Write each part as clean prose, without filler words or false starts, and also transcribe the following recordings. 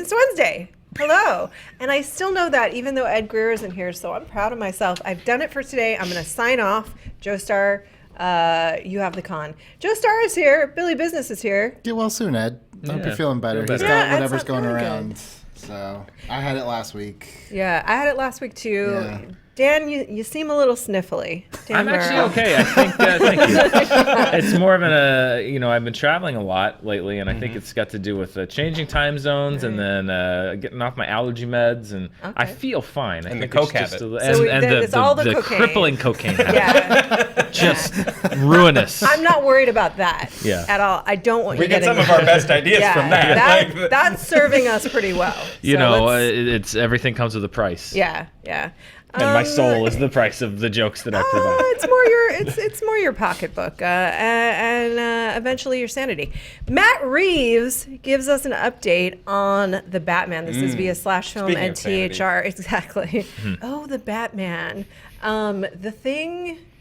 It's Wednesday. Hello. And I still know that even though Ed Greer isn't here, so I'm proud of myself. I've done it for today. I'm going to sign off. Joe Star, you have the con. Joe Star is here. Billy Business is here. Get well soon, Ed. I hope you're feeling better. He's got whatever's going around. So I had it last week. Yeah, I had it last week too. Yeah. Dan, you seem a little sniffly. I'm actually okay. I think, thank you. It's more of I've been traveling a lot lately, and I think it's got to do with changing time zones and then getting off my allergy meds, and I feel fine. And the coke habit. The crippling cocaine habit. Yeah. Just ruinous. I'm not worried about that at all. I don't want you getting... We get some of our best ideas from that. That's serving us pretty well. It's everything comes with a price. Yeah. And my soul is the price of the jokes that I provide. It's more your pocketbook and eventually your sanity. Matt Reeves gives us an update on the Batman. This is via /film and THR. Exactly. Oh, the Batman. The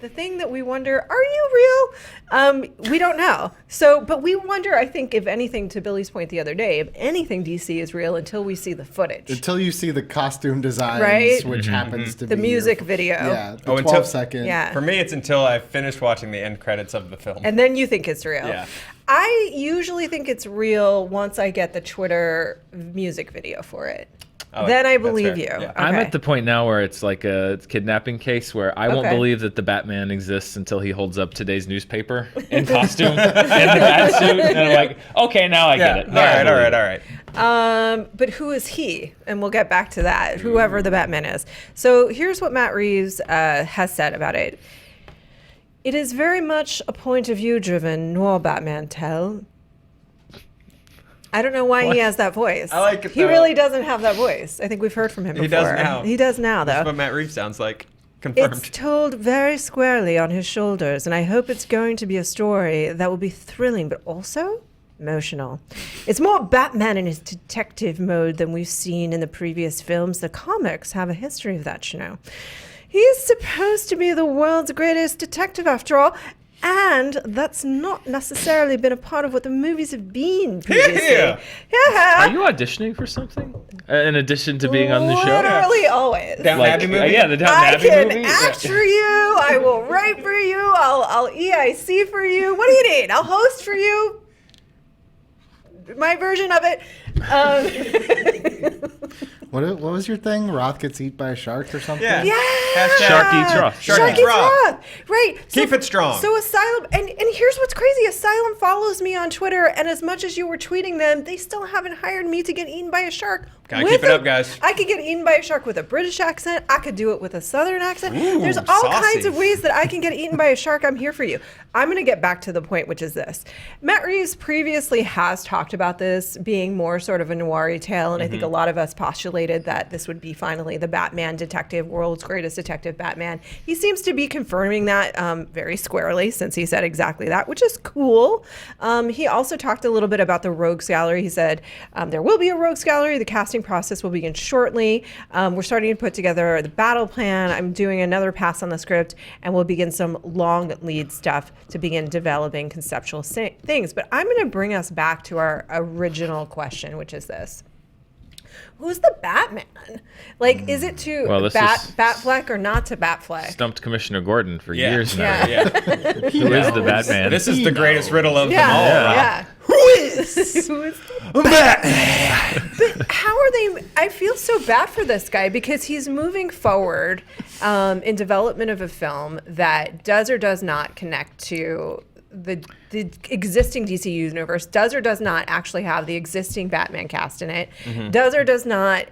thing that we wonder, are you real? We don't know. But we wonder, I think, if anything, to Billy's point the other day, if anything DC is real until we see the footage. Until you see the costume designs, which happens to be the music video. Yeah, the 12-second. Yeah. For me, it's until I finish watching the end credits of the film. And then you think it's real. Yeah. I usually think it's real once I get the Twitter music video for it. Then I believe you. Yeah. Okay. I'm at the point now where it's like a kidnapping case where I won't believe that the Batman exists until he holds up today's newspaper in costume and the bat suit. And I'm like, okay, now I get it. All right. But who is he? And we'll get back to that, whoever the Batman is. So here's what Matt Reeves has said about it. It is very much a point of view driven noir Batman tale. I don't know why he has that voice. I like it, He really doesn't have that voice. I think we've heard from him before. He does now, though. That's what Matt Reeves sounds like. Confirmed. It's told very squarely on his shoulders, and I hope it's going to be a story that will be thrilling, but also emotional. It's more Batman in his detective mode than we've seen in the previous films. The comics have a history of that, He's supposed to be the world's greatest detective, after all. And that's not necessarily been a part of what the movies have been previously. Yeah. Are you auditioning for something? In addition to being on the show? Literally always. Downton Abbey movie? Yeah, the Downton Abbey movie. I can act for you. I will write for you. I'll EIC for you. What do you need? I'll host for you. My version of it. What was your thing? Roth gets eaten by a shark or something? Yeah. Shark eats Roth. Shark eats Roth. Right. Keep it strong. So Asylum, and here's what's crazy. Asylum follows me on Twitter, and as much as you were tweeting them, they still haven't hired me to get eaten by a shark. Gotta keep it up, guys. I could get eaten by a shark with a British accent. I could do it with a Southern accent. Ooh, There's all kinds of ways that I can get eaten by a shark. I'm here for you. I'm going to get back to the point, which is this. Matt Reeves previously has talked about this being more sort of a noir tale, and I think a lot of us postulated that this would be finally the Batman detective, world's greatest detective Batman. He seems to be confirming that very squarely, since he said exactly that, which is cool. He also talked a little bit about the rogues gallery. He said there will be a rogues gallery. The casting process will begin shortly. We're starting to put together the battle plan. I'm doing another pass on the script, and we'll begin some long lead stuff to begin developing conceptual things. But I'm going to bring us back to our original question, which is this. Who's the Batman? Like, is it to Batfleck or not to Batfleck? Stumped Commissioner Gordon for years now. Yeah. Who is the Batman? This is the greatest riddle of them all. Yeah. Who is Batman? But how are they? I feel so bad for this guy because he's moving forward in development of a film that does or does not connect to the existing DC universe, does or does not actually have the existing Batman cast in it, does or does not,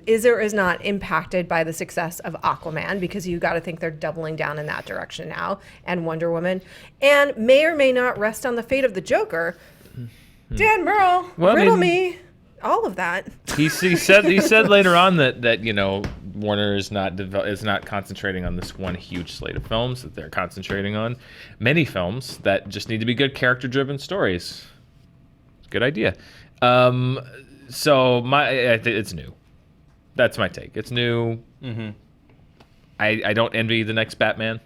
is or is not impacted by the success of Aquaman, because you got to think they're doubling down in that direction now, and Wonder Woman, and may or may not rest on the fate of the Joker. Dan Murrell, riddle me all of that. He said later on that Warner is not concentrating on this one huge slate of films, that they're concentrating on many films that just need to be good character-driven stories. Good idea. So it's new. That's my take. It's new. I don't envy the next Batman.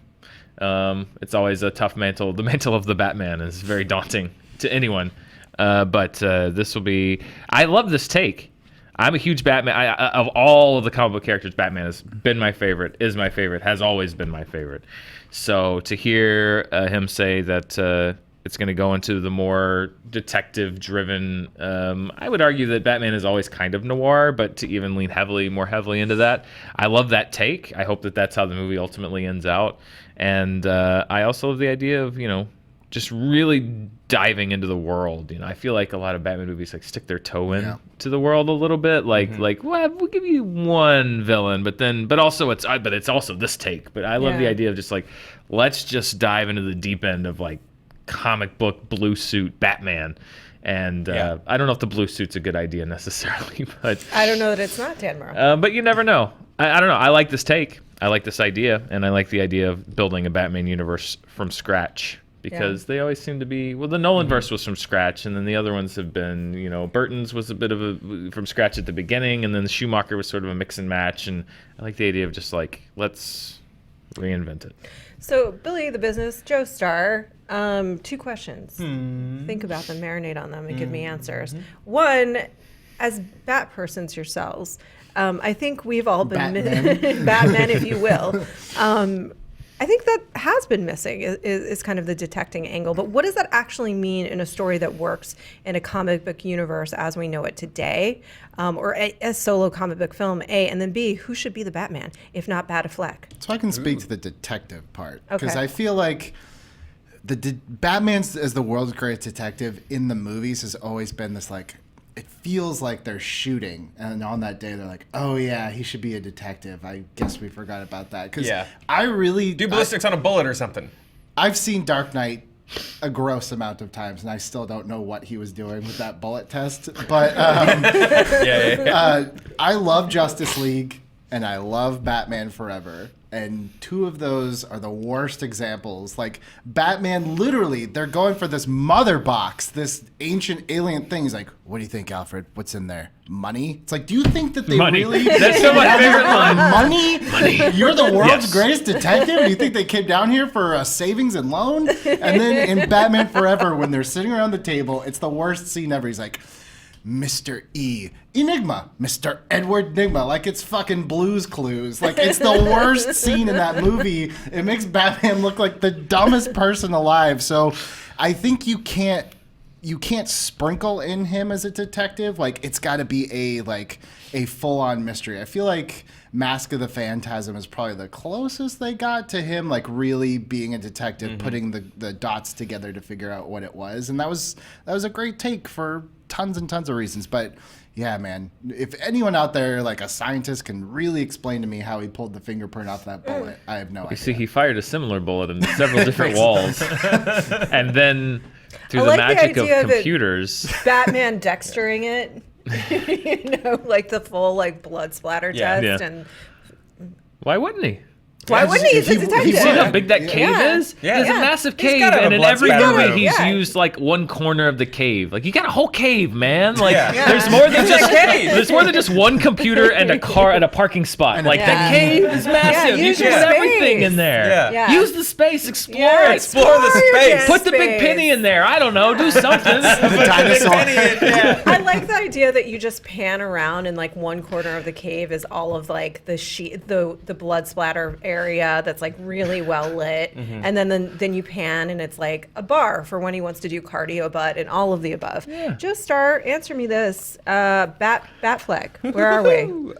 It's always a tough mantle. The mantle of the Batman is very daunting to anyone. But this will be... I love this take. I'm a huge Batman. Of all of the comic book characters, Batman has been my favorite, is my favorite, has always been my favorite. So to hear him say that it's going to go into the more detective-driven, I would argue that Batman is always kind of noir, but to even lean more heavily into that, I love that take. I hope that that's how the movie ultimately ends out. And I also love the idea of, just really diving into the world. I feel like a lot of Batman movies like stick their toe in to the world a little bit. Like well, we'll give you one villain, but it's also this take. But I love the idea of just like, let's just dive into the deep end of like comic book blue suit Batman. And I don't know if the blue suit's a good idea necessarily, but I don't know that it's not, Dan Morrow. but you never know. I don't know. I like this take. I like this idea, and I like the idea of building a Batman universe from scratch. Because they always seem to be, the Nolanverse was from scratch, and then the other ones have been, Burton's was a bit of from scratch at the beginning, and then Schumacher was sort of a mix and match, and I like the idea of just like, let's reinvent it. So, Billy the Business, Joe Star, 2 questions. Think about them, marinate on them, and give me answers. One, as Bat persons yourselves, I think we've all been Batman, if you will. I think that has been missing is kind of the detecting angle. But what does that actually mean in a story that works in a comic book universe as we know it today, or a solo comic book film, A, and then B, who should be the Batman, if not Bat-Affleck? So I can speak to the detective part. Because I feel like Batman as the world's greatest detective in the movies has always been this like, it feels like they're shooting, and on that day they're like, oh yeah, he should be a detective. I guess we forgot about that. Because I really do ballistics on a bullet or something. I've seen Dark Knight a gross amount of times, and I still don't know what he was doing with that bullet test. But I love Justice League, and I love Batman Forever. And 2 of those are the worst examples. Like, Batman, literally, they're going for this mother box, this ancient alien thing. He's like, what do you think, Alfred? What's in there? Money? It's like, do you think that they really... That's so my favorite line. Money? You're the world's greatest detective? Do you think they came down here for a savings and loan? And then in Batman Forever, when they're sitting around the table, it's the worst scene ever. He's like... Mr. E. Enigma. Mr. Edward Enigma. Like it's fucking Blue's Clues. Like it's the worst scene in that movie. It makes Batman look like the dumbest person alive. So I think you can't sprinkle in him as a detective. Like it's got to be a full-on mystery. I feel like Mask of the Phantasm is probably the closest they got to him like really being a detective, putting the dots together to figure out what it was. And that was a great take for tons and tons of reasons. But yeah, man, if anyone out there, like a scientist, can really explain to me how he pulled the fingerprint off that bullet, I have no idea. You see, he fired a similar bullet into several different walls. And then through the magic of computers... Batman dextering it, like the full blood splatter test. And why wouldn't he? Why wouldn't he? He's a detective. You see how big that cave is? Yeah. It's a massive cave, and in every movie he's used like one corner of the cave. Like you got a whole cave, man. Like there's more than just there's more than just one computer and a car and a parking spot. Like that cave is massive. You can put everything in there. Use the space, explore it. Explore the space. Put the big penny in there. I don't know. Do something. The dinosaur. I like the idea that you just pan around and like one corner of the cave is all of like the blood splatter area that's like really well lit, and then you pan and it's like a bar for when he wants to do cardio butt and all of the above. Just answer me this, Batfleck, where are we?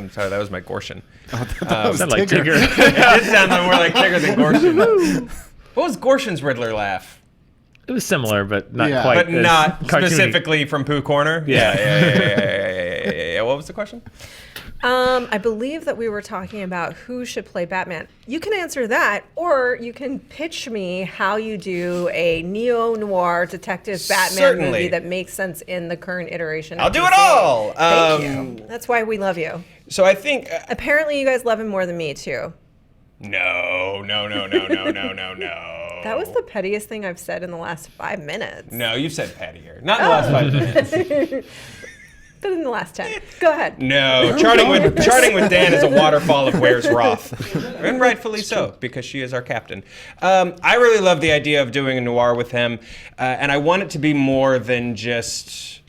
Sorry, that was my Gorshin. That was like Tigger. It did sound more like Tigger than Gorshin. What was Gorshin's Riddler laugh? It was similar, but not quite. But not cartoony. Specifically from Pooh Corner. Yeah. What was the question? I believe that we were talking about who should play Batman. You can answer that, or you can pitch me how you do a neo-noir detective Batman movie that makes sense in the current iteration. I'll do it all. Thank you. That's why we love you. So I think... apparently you guys love him more than me, too. No. That was the pettiest thing I've said in the last 5 minutes. No, you've said pettier. Not in the last 5 minutes. But in the last 10. Go ahead. No, charting with Dan is a waterfall of Where's Roth. And rightfully so, because she is our captain. I really love the idea of doing a noir with him, and I want it to be more than just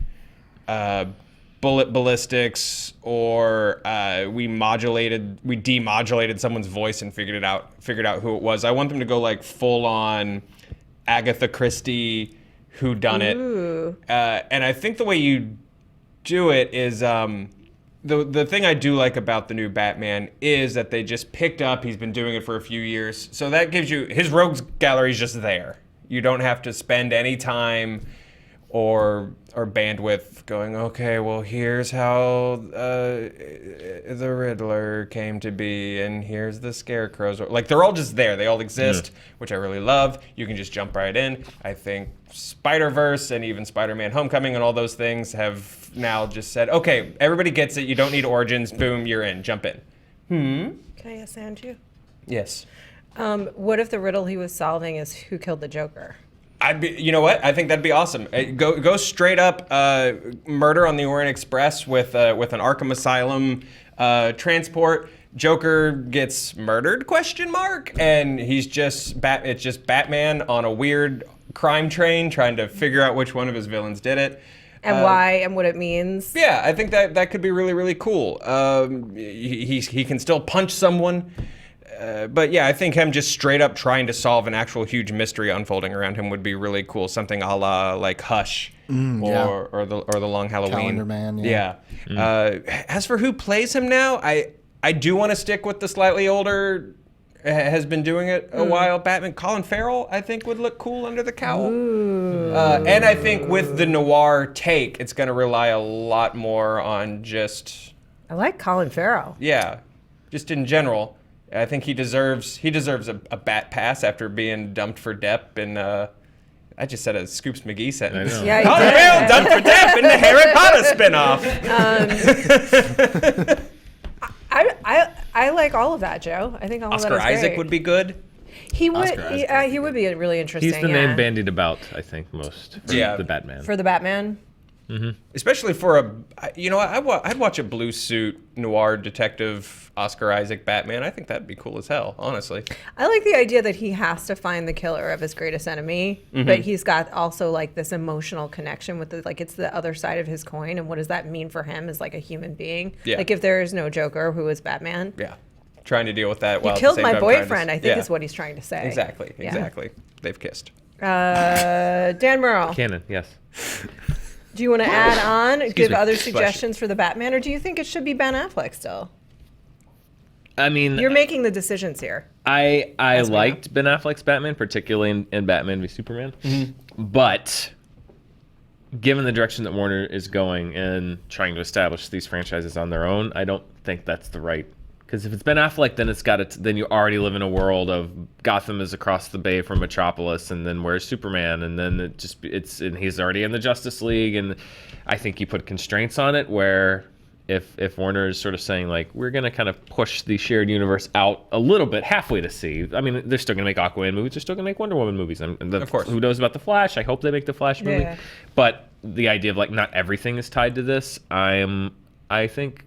bullet ballistics, or we demodulated someone's voice and figured out who it was. I want them to go like full on Agatha Christie whodunit. And I think the way you do it is the thing I do like about the new Batman is that they just picked up. He's been doing it for a few years, so that gives you his rogues gallery is just there. You don't have to spend any time or bandwidth going, okay, well, here's how the Riddler came to be, and here's the Scarecrows. Like, they're all just there. They all exist, which I really love. You can just jump right in. I think Spider-Verse and even Spider-Man Homecoming and all those things have now just said, okay, everybody gets it. You don't need origins. Boom, you're in. Jump in. Can I ascend you? Yes. What if the riddle he was solving is who killed the Joker? You know what? I think that'd be awesome. Go straight up murder on the Orient Express with an Arkham Asylum transport. Joker gets murdered? ? And he's just it's just Batman on a weird crime train trying to figure out which one of his villains did it. And why and what it means. Yeah, I think that could be really, really cool. He can still punch someone. But yeah, I think him just straight up trying to solve an actual huge mystery unfolding around him would be really cool. Something a la like Hush or the Long Halloween. Calendar Man. Yeah. As for who plays him now, I do want to stick with the slightly older, has been doing it a while. Batman. Colin Farrell, I think, would look cool under the cowl. And I think with the noir take, it's going to rely a lot more on just. I like Colin Farrell. Yeah, just in general. I think he deserves a bat pass after being dumped for Depp, and I just said a Scoops McGee sentence. Yeah, Colin Farrell dumped for Depp in the Harry Potter spinoff. I like all of that, Joe. I think all Oscar of that is Isaac great. would be good. He would. Oscar Isaac. He would be really interesting. He's the name bandied about, I think, most for the Batman. For the Batman. Especially for I'd watch a blue suit noir detective Oscar Isaac Batman. I think that'd be cool as hell, honestly. I like the idea that he has to find the killer of his greatest enemy, but he's got also like this emotional connection with it's the other side of his coin, and what does that mean for him as like a human being? Yeah. Like if there is no Joker, who is Batman? Yeah, trying to deal with that. You while killed at the same my time boyfriend, I think is what he's trying to say. Exactly. Yeah. They've kissed. Dan Murrow. Canon, yes. Do you want to add on, give me. other suggestions for the Batman, or do you think it should be Ben Affleck still? I mean, You're making the decisions here. I liked Ben Affleck's Batman, particularly in Batman v Superman. But given the direction that Warner is going and trying to establish these franchises on their own, I don't think that's the right. Because if it's Ben Affleck, then you already live in a world of Gotham is across the bay from Metropolis, and then where's Superman, and then and he's already in the Justice League, and I think you put constraints on it where if Warner is sort of saying like we're gonna kind of push the shared universe out a little bit, halfway to sea. I mean, they're still gonna make Aquaman movies, they're still gonna make Wonder Woman movies, and of course, who knows about the Flash? I hope they make the Flash movie, Yeah. but the idea of like not everything is tied to this, I think.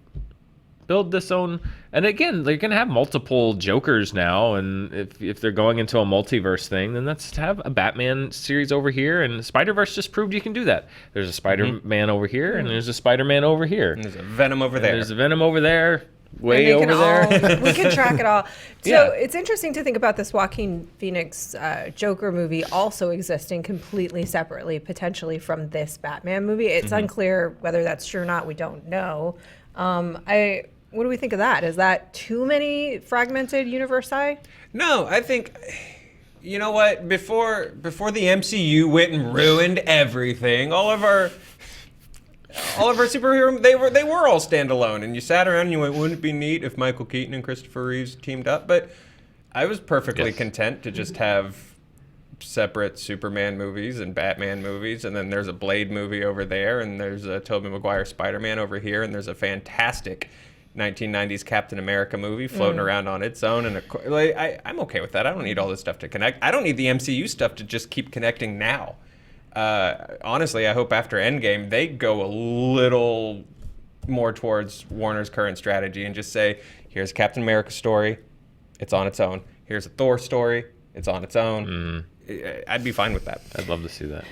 Build this own, and again, they're gonna have multiple Jokers now, and if they're going into a multiverse thing, then let's have a Batman series over here, and Spider-Verse just proved you can do that. There's a Spider-Man over here, and there's a Spider-Man over here. And there's a Venom over there. There's a Venom over there, way And they over there. we can track it all. So Yeah. it's interesting to think about this Joaquin Phoenix Joker movie also existing completely separately, potentially from this Batman movie. It's unclear whether that's true or not. We don't know. What do we think of that? Is that too many fragmented universi? No, I think, you know what? Before the MCU went and ruined everything, all of our superhero they were all standalone, and you sat around and you went, wouldn't it be neat if Michael Keaton and Christopher Reeves teamed up? But I was perfectly content to just have separate Superman movies and Batman movies, and then there's a Blade movie over there, and there's a Tobey Maguire Spider-Man over here, and there's a fantastic 1990s Captain America movie floating around on its own, and I'm okay with that. I don't need all this stuff to connect. I don't need the MCU stuff to just keep connecting now. Honestly, I hope after Endgame they go a little more towards Warner's current strategy and just say, here's Captain America's story, it's on its own. Here's a Thor story, it's on its own. I'd be fine with that. I'd love to see that.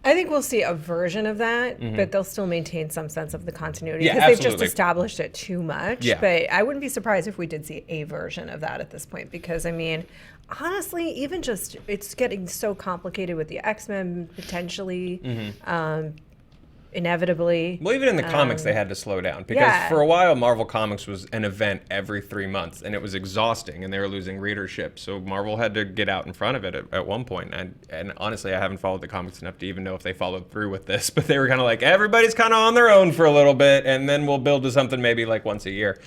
I think we'll see a version of that, but they'll still maintain some sense of the continuity Yeah, because they've just absolutely. established it too much. Yeah. But I wouldn't be surprised if we did see a version of that at this point because, I mean, honestly, even just it's getting so complicated with the X-Men potentially, inevitably. Well, even in the comics, they had to slow down because yeah. for a while, Marvel Comics was an event every 3 months, and it was exhausting, and they were losing readership. So Marvel had to get out in front of it at one point. And honestly, I haven't followed the comics enough to even know if they followed through with this. But they were kind of like, everybody's kind of on their own for a little bit, and then we'll build to something maybe like once a year.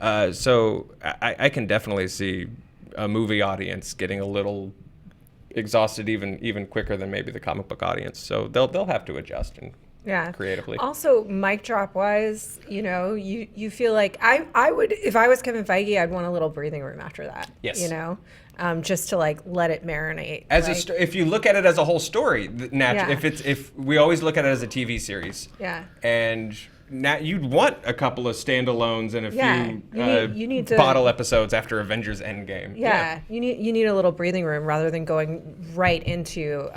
So I can definitely see a movie audience getting a little exhausted even quicker than maybe the comic book audience. So they'll have to adjust and creatively. Also, mic drop wise, you feel like I would, if I was Kevin Feige, I'd want a little breathing room after that. Yes. Just to like let it marinate. If you look at it as a whole story, Yeah. if we always look at it as a TV series, Yeah. and now you'd want a couple of standalones and a few you need to bottle episodes after Avengers Endgame. Yeah, you need a little breathing room rather than going right into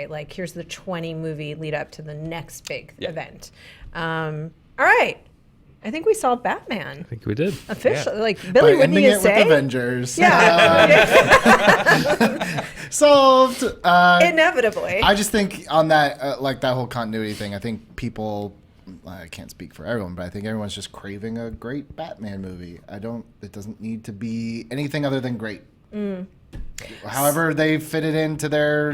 like here's the 20 movie lead up to the next big event. All right, I think we saw Batman I think we did. officially. Like Billy, By wouldn't ending you it say? with Avengers. Yeah, Solved. inevitably. I just think on that, like that whole continuity thing, I think people, I can't speak for everyone, but I think everyone's just craving a great Batman movie. It doesn't need to be anything other than great. However they fit it into their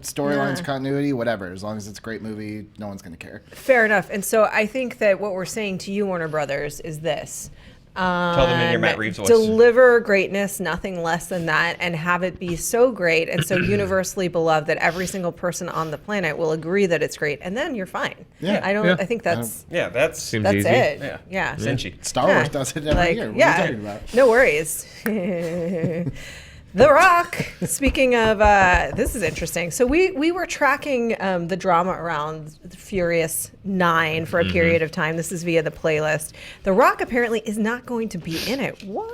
storylines, continuity, whatever. As long as it's a great movie, no one's going to care. Fair enough. And so I think that what we're saying to you, Warner Brothers, is this. Tell them in your Matt Reeves voice. Deliver greatness, nothing less than that, and have it be so great and so universally beloved that every single person on the planet will agree that it's great, and then you're fine. Yeah. I think that's that's Seems that's easy. it. Yeah. Cinchy. Star Wars does it every year. What are you talking about? No worries. The Rock. Speaking of, this is interesting. So we were tracking the drama around Furious 9 for a period of time. This is via the playlist. The Rock apparently is not going to be in it. What?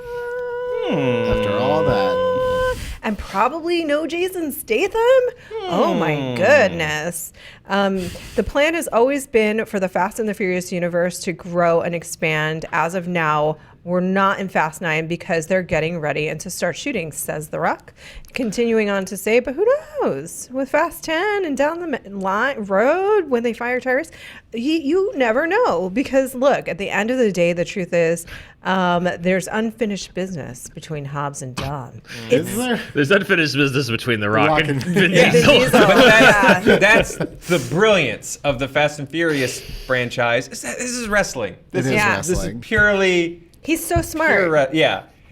After all that. And probably no Jason Statham? Oh my goodness. The plan has always been for the Fast and the Furious universe to grow and expand. As of now, we're not in Fast 9 because they're getting ready and to start shooting, says The Rock. Continuing on to say, but who knows? With Fast 10 and down the road when they fire tires, you never know. Because look, at the end of the day, the truth is there's unfinished business between Hobbs and Dom. Is there? There's unfinished business between The Rock and Vin Vin Diesel. Diesel. That's the brilliance of the Fast and Furious franchise. This is wrestling. This It is Yeah. This wrestling. is purely He's so smart.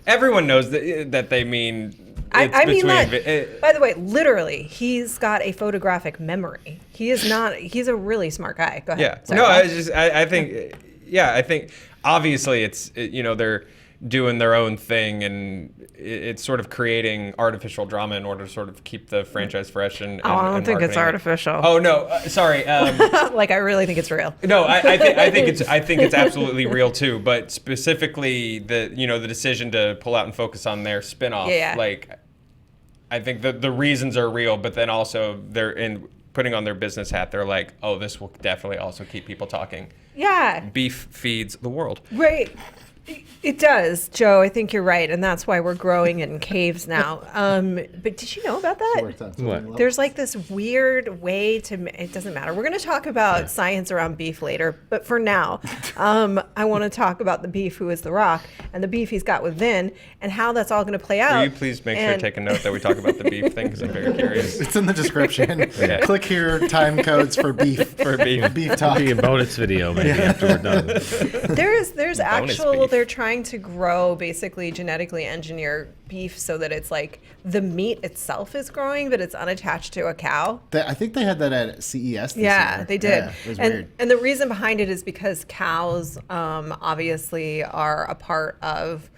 Everyone knows that they mean. I mean, between. by the way, literally, he's got a photographic memory. He's a really smart guy. Go ahead. Yeah. Sorry. No, I think obviously they're doing their own thing and it's sort of creating artificial drama in order to sort of keep the franchise fresh and I don't think it's marketing it. artificial. Oh no, sorry. Like I really think it's real. No, I think it's absolutely real too. But specifically, the decision to pull out and focus on their spinoff. Yeah. Like, I think the reasons are real, but then also they're in putting on their business hat. They're like, oh, this will definitely also keep people talking. Yeah. Beef feeds the world. Right. It does, Joe. I think you're right, and that's why we're growing in caves now. But did you know about that? What? There's like this weird way it doesn't matter. We're going to talk about science around beef later, but for now, I want to talk about the beef who is The Rock and the beef he's got with Vin and how that's all going to play out. Will you please make sure to take a note that we talk about the beef thing because I'm very curious. It's in the description. Yeah. Click here, time codes for beef. For beef. Beef talk. Be a bonus video maybe after we're done. There's actual beef. they're trying to grow basically genetically engineer beef so that it's like the meat itself is growing but it's unattached to a cow. I think they had that at CES this Yeah, year. they did. Yeah, it was weird. And the reason behind it is because cows obviously are a part of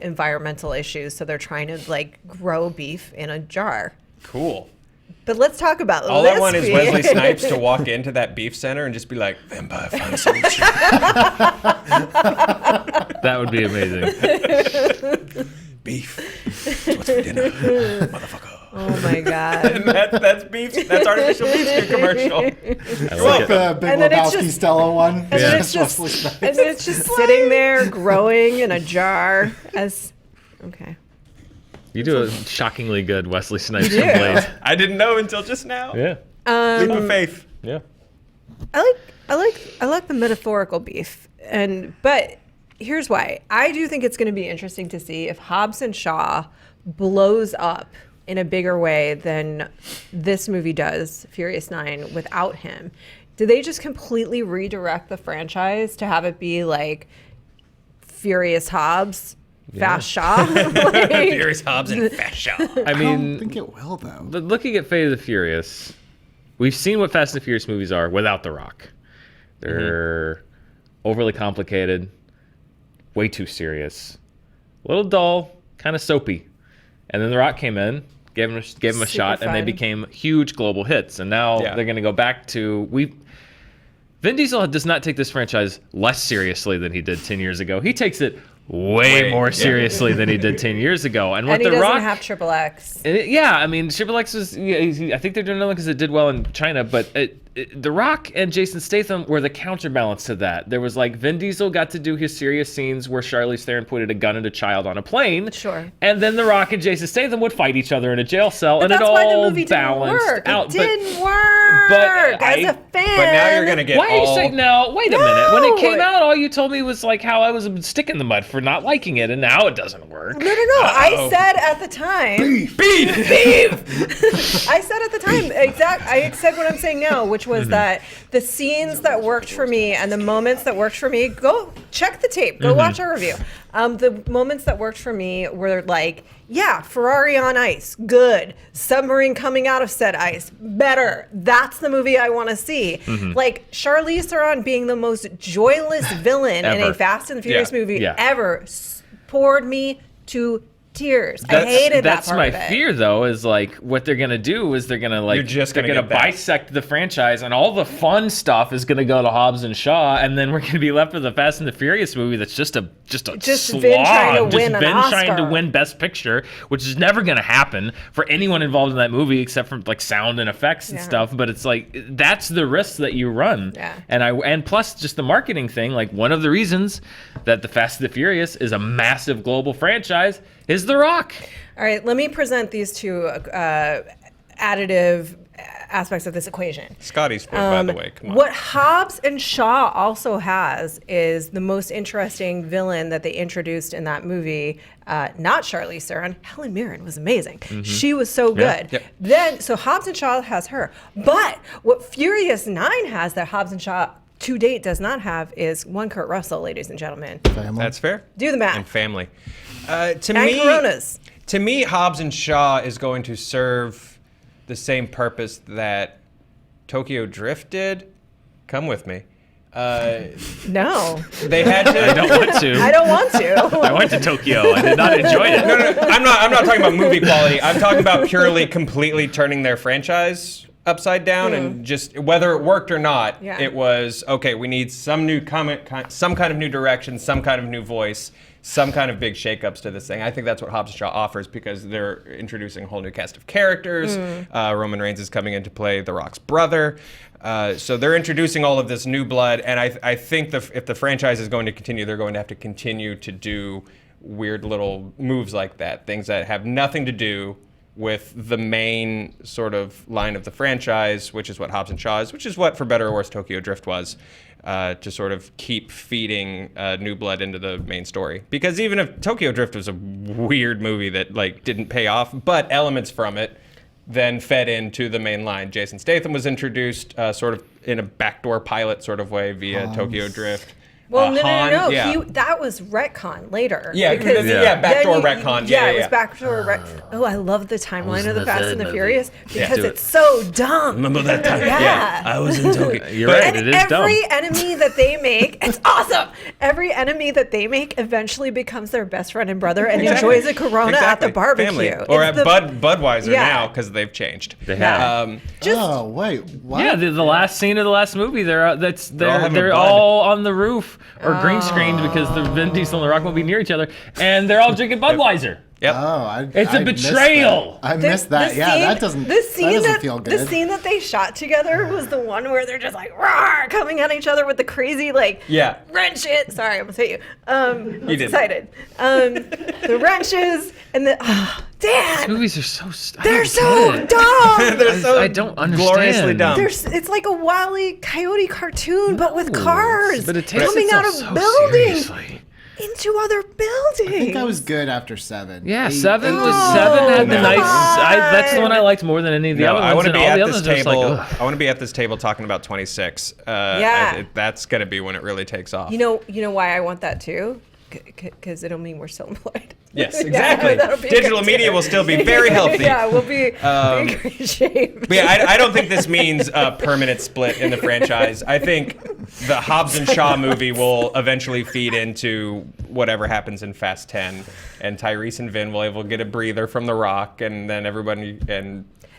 environmental issues, so they're trying to like grow beef in a jar. Cool. But let's talk about All this I want is beef. Wesley Snipes to walk into that beef center and just be like, Vampire Fun Solution. That would be amazing. Beef. That's what's for dinner, motherfucker. Oh my god. And that's beef beef. That's artificial beef in your commercial. I You're like it. welcome. The Big And then it's Lebowski just- Stella one. And then it's just, Wesley Snipes. and then it's just sitting there growing in a jar as, okay. You do a shockingly good Wesley Snipes You do. Blade. I didn't know until just now. Yeah. Leap of faith. Yeah. I like the metaphorical beef, but here's why. I do think it's going to be interesting to see if Hobbs and Shaw blows up in a bigger way than this movie does, Furious 9, without him. Do they just completely redirect the franchise to have it be like Furious Hobbs, Fast Shaw? Like, Furious Hobbs and Fast Shaw. I I don't mean, think it will though. but looking at Fate of the Furious, we've seen what Fast and Furious movies are without The Rock. They're overly complicated, way too serious, a little dull, kind of soapy. And then The Rock came in, gave him a Super shot, and they fun. became huge global hits. And now Yeah. they're going to go back to Vin Diesel does not take this franchise less seriously than he did 10 years ago. He takes it way more seriously than he did 10 years ago. And what and he The doesn't Rock have Triple X. yeah, I mean, Triple X was. Yeah, I think they're doing another one because it did well in China. But The Rock and Jason Statham were the counterbalance to that. There was like Vin Diesel got to do his serious scenes where Charlize Theron pointed a gun at a child on a plane. Sure. And then The Rock and Jason Statham would fight each other in a jail cell, But and it that's why the all movie didn't balanced work. out. It didn't work. As a fan. But now you're gonna get Why are you all. saying no? Wait a minute. When it came No. out, all you told me was like how I was a stick in the mud for not liking it, and now it doesn't work. No. I said at the time. I said at the time, I said what I'm saying now, which was that the scenes that worked for me and the moments that worked for me, go check the tape, go watch our review. The moments that worked for me were like, yeah, Ferrari on ice, good. Submarine coming out of said ice, better. That's the movie I want to see. Like Charlize Theron being the most joyless villain in Ever. a Fast and the Furious Yeah. movie Yeah. ever poured me to tears. I That's- hated that That's part my of it. fear, though, is like what they're gonna do is they're gonna like You're just they're gonna gonna get that. bisect the franchise, and all the fun stuff is gonna go to Hobbs and Shaw, and then we're gonna be left with a Fast and the Furious movie that's just a Just slog. Vin trying to Just win an Vin trying to Oscar. win Best Picture, which is never gonna happen for anyone involved in that movie except for like sound and effects and Yeah. stuff. But it's like that's the risk that you run. Yeah. And plus just the marketing thing. Like one of the reasons that the Fast and the Furious is a massive global franchise is The Rock. All right, let me present these two additive aspects of this equation. Scotty's point, by the way. Come on. What Hobbs and Shaw also has is the most interesting villain that they introduced in that movie. Not Charlize Theron. Helen Mirren was amazing. She was so good. Yep. Then, so Hobbs and Shaw has her. But what Furious 9 has that Hobbs and Shaw to date does not have is one Kurt Russell, ladies and gentlemen. Family. That's fair. Do the math. And family. To And me, Coronas. To me, Hobbs and Shaw is going to serve the same purpose that Tokyo Drift did. Come with me. No, They had to. I don't want to. I don't want to. I went to Tokyo. I did not enjoy it. No, I'm not talking about movie quality. I'm talking about purely, completely turning their franchise upside down, and just whether it worked or not. Yeah. It was okay. We need some new some kind of new direction, some kind of new voice, some kind of big shakeups to this thing. I think that's what Hobbs and Shaw offers because they're introducing a whole new cast of characters. Roman Reigns is coming in to play The Rock's brother. So they're introducing all of this new blood, and I think if the franchise is going to continue, they're going to have to continue to do weird little moves like that, things that have nothing to do with the main sort of line of the franchise, which is what Hobbs and Shaw is, which is what, for better or worse, Tokyo Drift was, to sort of keep feeding new blood into the main story. Because even if Tokyo Drift was a weird movie that like didn't pay off, but elements from it then fed into the main line. Jason Statham was introduced sort of in a backdoor pilot sort of way via Tokyo Drift. Well, no. Yeah. That was retcon later. Yeah, because backdoor then retcon. Yeah, it was backdoor retcon. Oh, I love the timeline of the Fast and the Furious because Do it's so dumb. Remember that time? Yeah. I was in Tokyo. You're right. And It is dumb. every enemy that they make, it's awesome. Every enemy that they make eventually becomes their best friend and brother and Exactly. enjoys a Corona at Exactly. the barbecue. Family. Or It's at the- Budweiser Yeah. now because they've changed. They have. Oh wait, what? Yeah, the last scene of the last movie, they're all having a they're bud. all on the roof or green screened because the Vin Diesel and the Rock won't be near each other, and they're all drinking Budweiser. Yep. Oh, It's a betrayal. I missed that. That doesn't feel good. The scene that they shot together was the one where they're just like roar, coming at each other with the crazy wrench it. Sorry, I almost hit you. I'm excited. The wrenches and the Dan. These movies are so. They're so dumb. They're so I don't understand. gloriously dumb. It's like a Wile E. Coyote cartoon, but with cars But it takes coming out of itself so buildings seriously. into other buildings. I think I was good after 7. Yeah, 8, 7 8 was was- 7 had the no. nice. That's the one I liked more than any of the other I ones. want to and be all the at others this are just table. like, ugh. I want to be at this table talking about 26. That's gonna be when it really takes off. You know why I want that too? Because it'll mean we're still employed. Yes, exactly. That'll be Digital good, media too. will still be very healthy. Yeah, we'll be in great shape. But yeah, I don't think this means a permanent split in the franchise. I think the Hobbs and Shaw movie will eventually feed into whatever happens in Fast 10, and Tyrese and Vin will able to get a breather from The Rock, and then everybody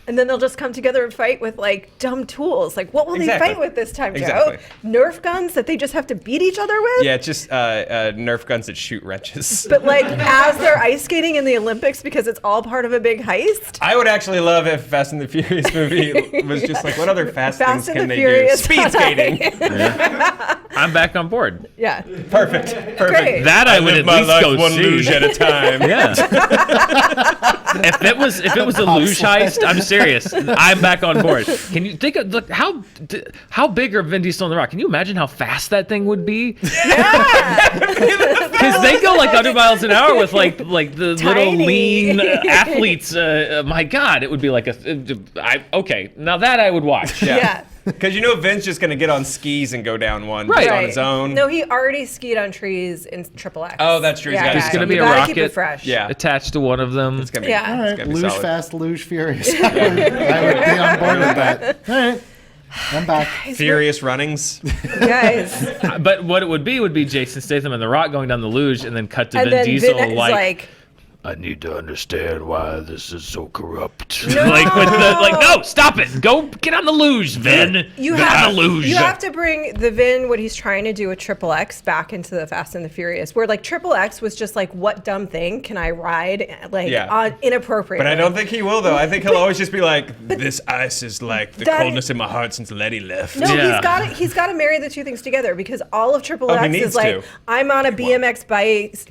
And then they'll just come together and fight with dumb tools. Like, what will Exactly. they fight with this time, Joe? Exactly. Nerf guns that they just have to beat each other with? yeah, it's just Nerf guns that shoot wrenches. But as they're ice skating in the Olympics because it's all part of a big heist. I would actually love if Fast and the Furious movie was just like, what other fast things Fast and can the they Furious. do? Speed skating. I'm back on board. Yeah. Perfect. Great. That I would live at my least life go one see. luge at a time. Yeah. if it was a luge heist, I'm serious. I'm back on board. Can you think of how big are Vin Diesel and The Rock? Can you imagine how fast that thing would be? Yeah. Because they go 100 miles an hour with like the little Tiny. lean athletes. My God, it would be like okay. Now that I would watch. Yeah. Because Vin's just going to get on skis and go down one Right. just on his own. No, he already skied on trees in XXX. Oh, that's true. He's got There's gonna be you a gotta rocket. keep it fresh. Yeah. Attached to one of them. It's going to be, Yeah. it's gonna be Luge solid. fast, luge furious. I would be on board with that. All right. I'm back. Furious runnings. Guys. But what it would be Jason Statham and The Rock going down the luge, and then cut to And Vin then Diesel Vin is like, I need to understand why this is so corrupt. No. No, stop it. Go get on the luge, Vin. You Get have, on the luge. you have to bring the Vin, what he's trying to do with XXX, back into the Fast and the Furious, where XXX was just what dumb thing can I ride on inappropriately. But I don't think he will, though. I think he'll always just be like, this ice is like the coldness in my heart since Letty left. No, Yeah. he's got to marry the two things together because all of XXX needs is like, to. I'm on a BMX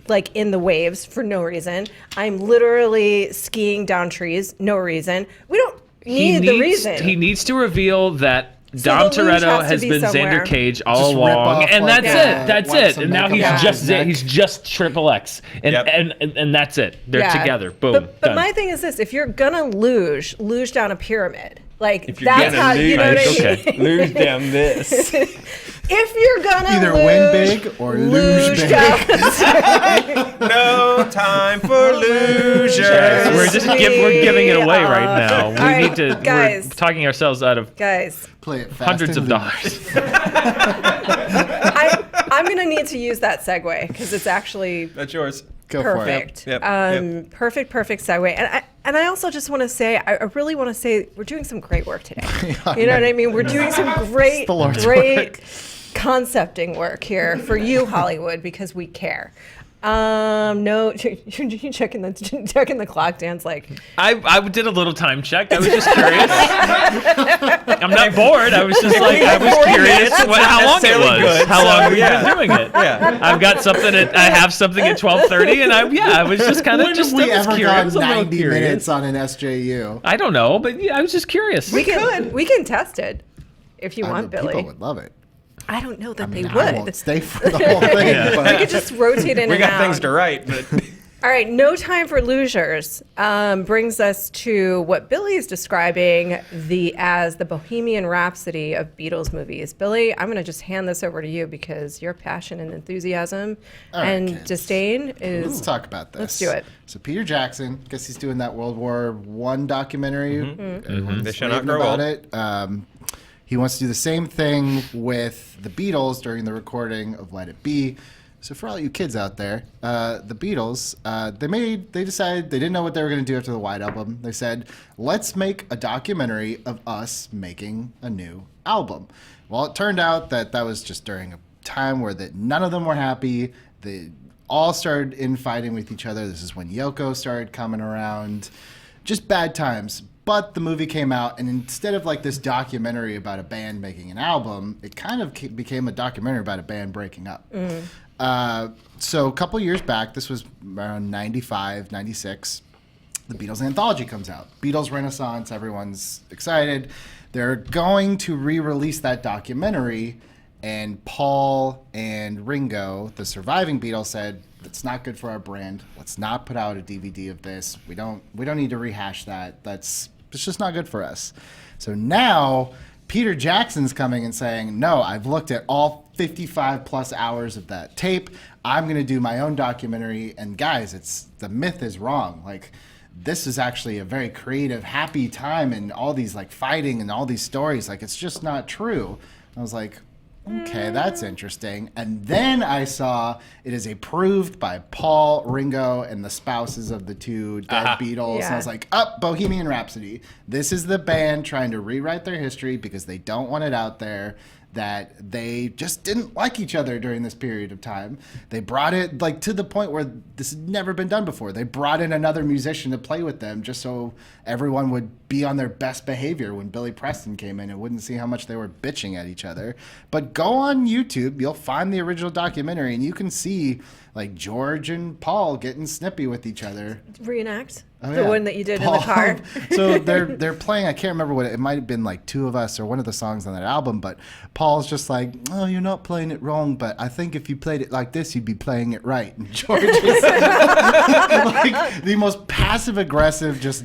bike in the waves for no reason. I'm literally skiing down trees, no reason. We don't need the reason. He needs to reveal that So Dom the luge Toretto has to has be been somewhere. Xander Cage all Just rip along, off, and like, that's yeah. it. That's wipe it. some And now makeup he's off his neck. he's just XXX, and Yep. and that's it. They're Yeah. together. Boom. But done. my thing is this: if you're gonna luge down a pyramid. If you're That's gonna how luge, you know what I mean. okay. luge down this. If you're gonna Either luge, win big or luge big. down- No time for losers. We're giving it away right now. We right, need to. guys. We're talking ourselves out of Guys, Play it fast hundreds and of loose. dollars. I'm gonna need to use that segue because it's actually That's yours. Go for it. perfect. Yep, Perfect segue. And I also just want to say, I really want to say, we're doing some great work today. You know what I mean? We're doing some great, the Lord's great work. concepting work here for you, Hollywood, because we care. No, you're checking the clock. Dan's like, I did a little time check. I was just curious. I'm not bored. I was just like, I was 40 curious minutes, it's how not long it necessarily was. good, How long so, we've yeah. been doing it. Yeah. I've got something I have something at 12:30, and I was just kind of When just have we I was ever curious. gone a little 90 curious. minutes on an SJU? I don't know, but yeah, I was just curious. we can test it if you I want, mean, Billy. people would love it. I don't know that I mean, they I would. won't stay for the whole thing. Yeah. But We could just rotate in We and got out. things to write, but All right, No Time for Losers brings us to what Billy is describing as the Bohemian Rhapsody of Beatles movies. Billy, I'm going to just hand this over to you because your passion and enthusiasm All right, and kids. disdain is... let's talk about this. Let's do it. So Peter Jackson, guess he's doing that World War I documentary. Everyone's They shall not raving grow about old. it. He wants to do the same thing with the Beatles during the recording of Let It Be. So for all you kids out there, the Beatles, they decided they didn't know what they were going to do after the White Album. They said, let's make a documentary of us making a new album. Well, it turned out that was just during a time where none of them were happy. all started infighting with each other. This is when Yoko started coming around. Just bad times. But the movie came out, and instead of like this documentary about a band making an album, it kind of became a documentary about a band breaking up. So a couple years back, this was around 95, 96, the Beatles anthology comes out. Beatles Renaissance, everyone's excited. They're going to re-release that documentary, and Paul and Ringo, the surviving Beatles, said, it's not good for our brand. Let's not put out a DVD of this. We don't need to rehash that. It's just not good for us. So now Peter Jackson's coming and saying, no, I've looked at all 55 plus hours of that tape. I'm going to do my own documentary. And guys, the myth is wrong. Like, this is actually a very creative, happy time, and all these like fighting and all these stories. Like, it's just not true. I was like, okay, that's interesting. And then I saw it is approved by Paul, Ringo, and the spouses of the two dead Beatles. Yeah. And I was like, Bohemian Rhapsody. This is the band trying to rewrite their history because they don't want it out there that they just didn't like each other during this period of time. They brought it like to the point where this had never been done before. They brought in another musician to play with them just so everyone would be on their best behavior when Billy Preston came in and wouldn't see how much they were bitching at each other. But go on YouTube, you'll find the original documentary, and you can see like George and Paul getting snippy with each other. Reenact Oh, the yeah. one that you did in Paul- the car. So they're playing, I can't remember what it might have been, like Two of Us or one of the songs on that album, but Paul's just like, oh, you're not playing it wrong, but I think if you played it like this, you'd be playing it right. And George is like the most passive aggressive, just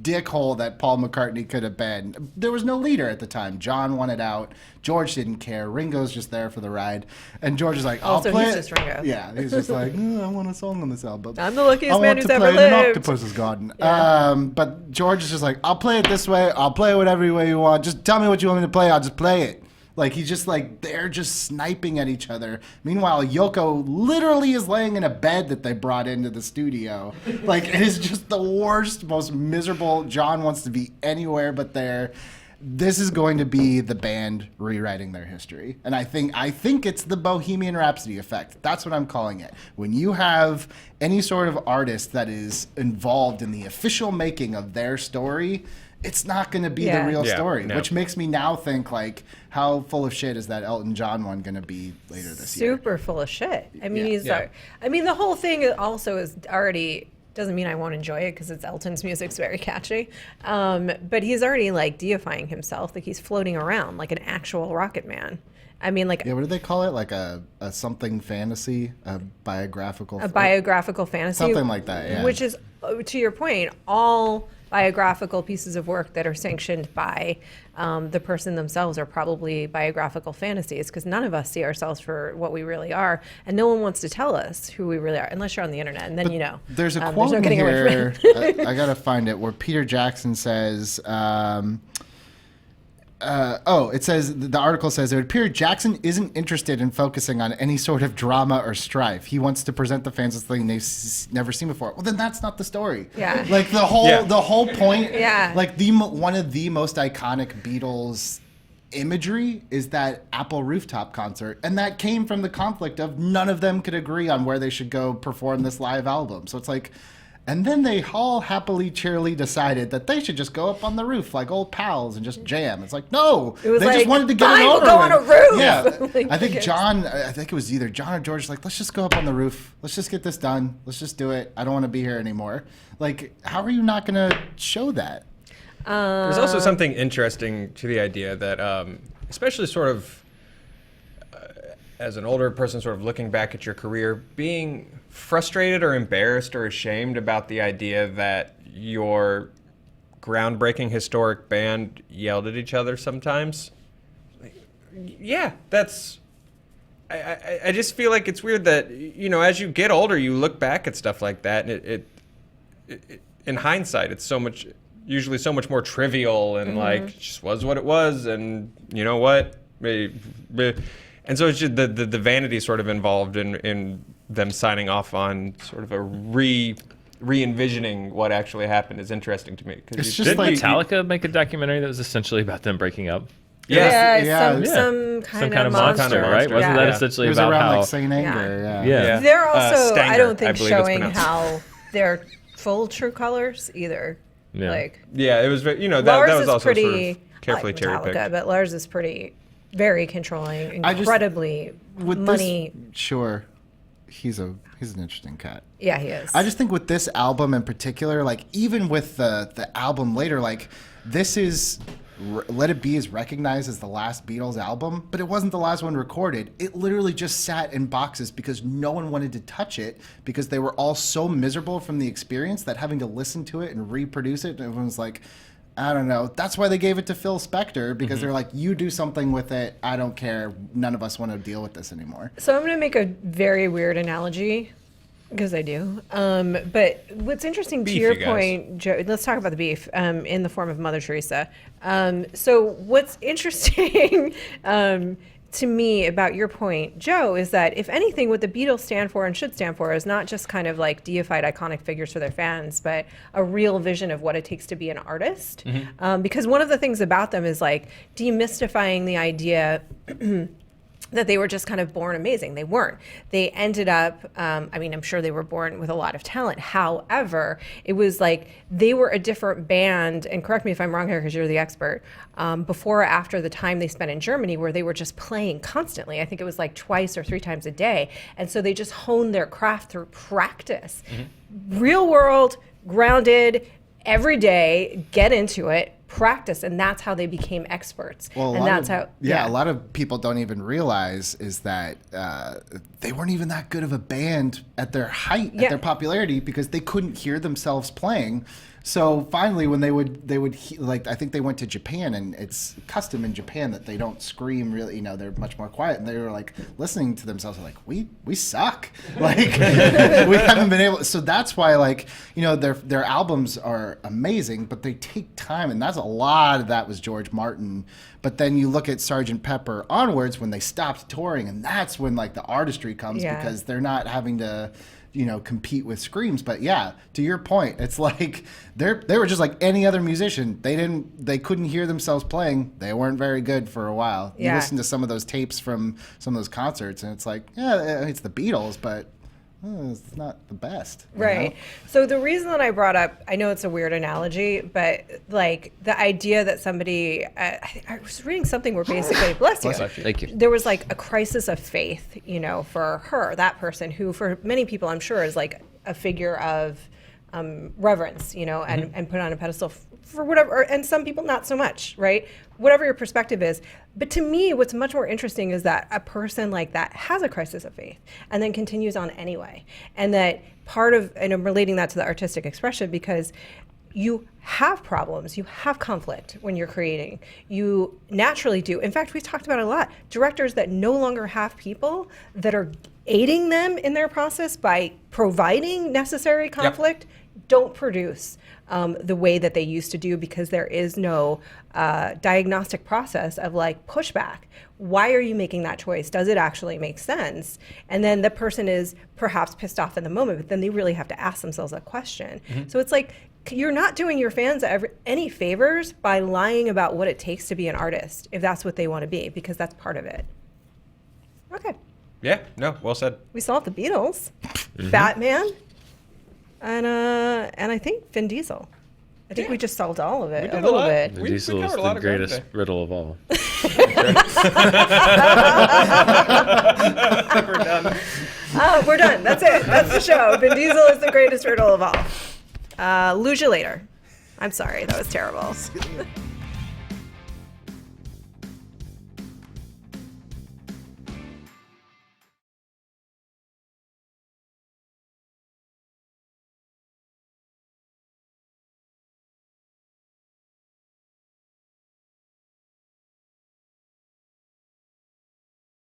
dickhole that Paul McCartney could have been. There was no leader at the time. John wanted out. George didn't care. Ringo's just there for the ride. And George is like, I'll Also, play he's it. just Ringo. Yeah, he's just like, I want a song on this album. I'm the luckiest I man want who's to ever play it in lived. Octopus's Garden. Yeah. But George is just like, I'll play it this way. I'll play it whatever way you want. Just tell me what you want me to play. I'll just play it. Like, he's just like, they're just sniping at each other. Meanwhile, Yoko literally is laying in a bed that they brought into the studio. Like, it is just the worst, most miserable. John wants to be anywhere but there. This is going to be the band rewriting their history. And I think it's the Bohemian Rhapsody effect. That's what I'm calling it. When you have any sort of artist that is involved in the official making of their story, it's not going to be the real story, which makes me now think, like, how full of shit is that Elton John one going to be later this year? Super full of shit. I mean, Yeah. I mean, the whole thing also is already, doesn't mean I won't enjoy it because it's Elton's music's very catchy. But he's already like deifying himself, like he's floating around like an actual rocket man. I mean, like, Yeah, what do they call it? Like a something fantasy, a biographical fantasy, something like that. Yeah. Which is, to your point, all biographical pieces of work that are sanctioned by the person themselves are probably biographical fantasies, because none of us see ourselves for what we really are, and no one wants to tell us who we really are unless you're on the internet, and then There's a there's quote no in getting away here. from it. I gotta find it, where Peter Jackson says. It says, the article says, it would appear Jackson isn't interested in focusing on any sort of drama or strife. He wants to present the fans with something they've never seen before. Well, then that's not the story. Yeah. Like the whole point. Yeah. Like one of the most iconic Beatles imagery is that Apple rooftop concert, and that came from the conflict of none of them could agree on where they should go perform this live album. So it's like, and then they all happily, cheerily decided that they should just go up on the roof like old pals and just jam. It's like, no, It was they like, just wanted to get fine, it we'll over go with. on a roof. Yeah, Like, I think okay. I think it was either John or George, like, let's just go up on the roof. Let's just get this done. Let's just do it. I don't want to be here anymore. Like, how are you not going to show that? There's also something interesting to the idea that, especially sort of as an older person, sort of looking back at your career, being frustrated or embarrassed or ashamed about the idea that your groundbreaking historic band yelled at each other sometimes. Yeah, that's... I just feel like it's weird that, as you get older, you look back at stuff like that, and it in hindsight, it's usually so much more trivial and like, it just was what it was, and you know what? And so it's just the vanity sort of involved in them signing off on sort of a re-envisioning what actually happened is interesting to me. It's Did Metallica make a documentary that was essentially about them breaking up? Some kind of monster, right? monster. Wasn't that Yeah. essentially It was about around how? like Saint Anger. Yeah. Yeah. They're also, I Stanger, don't I think, believe it's showing pronounced. how they're full true colors either. Yeah. Like Yeah, it was very, that Lars was is also pretty sort of carefully I like cherry Metallica, picked. but Lars is pretty very controlling, I just- incredibly With money. this, sure, he's an interesting cat. Yeah, he is. I just think with this album in particular, like even with the album later, like this is Let It Be is recognized as the last Beatles album, but it wasn't the last one recorded. It literally just sat in boxes because no one wanted to touch it because they were all so miserable from the experience that having to listen to it and reproduce it, everyone was like, I don't know. That's why they gave it to Phil Spector because they're like, you do something with it. I don't care. None of us want to deal with this anymore. So I'm going to make a very weird analogy because I do. But what's interesting Beef, to your you guys. point, Joe, let's talk about the beef in the form of Mother Teresa. So what's interesting to me about your point, Joe, is that if anything, what the Beatles stand for and should stand for is not just kind of like deified iconic figures for their fans, but a real vision of what it takes to be an artist. Because one of the things about them is like demystifying the idea that they were just kind of born amazing. They weren't. They ended up, I'm sure they were born with a lot of talent. However, it was like they were a different band, and correct me if I'm wrong here because you're the expert, before or after the time they spent in Germany where they were just playing constantly. I think it was like twice or three times a day. And so they just honed their craft through practice. Real world, grounded, every day, get into it, practice, and that's how they became experts. Well, and that's how a lot of people don't even realize is that they weren't even that good of a band at their height, at their popularity, because they couldn't hear themselves playing. So finally, when they would like, I think they went to Japan, and it's custom in Japan that they don't scream really. They're much more quiet, and they were like listening to themselves, like we suck, like we haven't been able. So that's why, like, their albums are amazing, but they take time, and that's a lot of that was George Martin. But then you look at Sgt. Pepper onwards when they stopped touring, and that's when like the artistry comes because they're not having to compete with screams. But yeah, to your point, it's like they were just like any other musician. They couldn't hear themselves playing. They weren't very good for a while. You listen to some of those tapes from some of those concerts, and it's like, yeah, it's the Beatles, but it's not the best. Right. So the reason that I brought up, I know it's a weird analogy, but like the idea that somebody, I was reading something where basically, bless you. Thank you. There was like a crisis of faith, for her, that person who for many people I'm sure is like a figure of reverence, and put on a pedestal for whatever, and some people not so much, right? Whatever your perspective is. But to me, what's much more interesting is that a person like that has a crisis of faith and then continues on anyway. And that and I'm relating that to the artistic expression because you have problems, you have conflict when you're creating. You naturally do. In fact, we've talked about it a lot. Directors that no longer have people that are aiding them in their process by providing necessary conflict don't produce the way that they used to do because there is no diagnostic process of like pushback. Why are you making that choice? Does it actually make sense? And then the person is perhaps pissed off in the moment, but then they really have to ask themselves that question. So it's like you're not doing your fans any favors by lying about what it takes to be an artist, if that's what they want to be, because that's part of it. Okay. Yeah, no, well said. We solved the Beatles, Batman, and I think Vin Diesel. I think we just solved all of it did a little lot. bit. Vin We Diesel is covered a lot the of ground greatest today. riddle of all. We're done. We're done. That's it. That's the show. Vin Diesel is the greatest riddle of all. Lose you later. I'm sorry. That was terrible.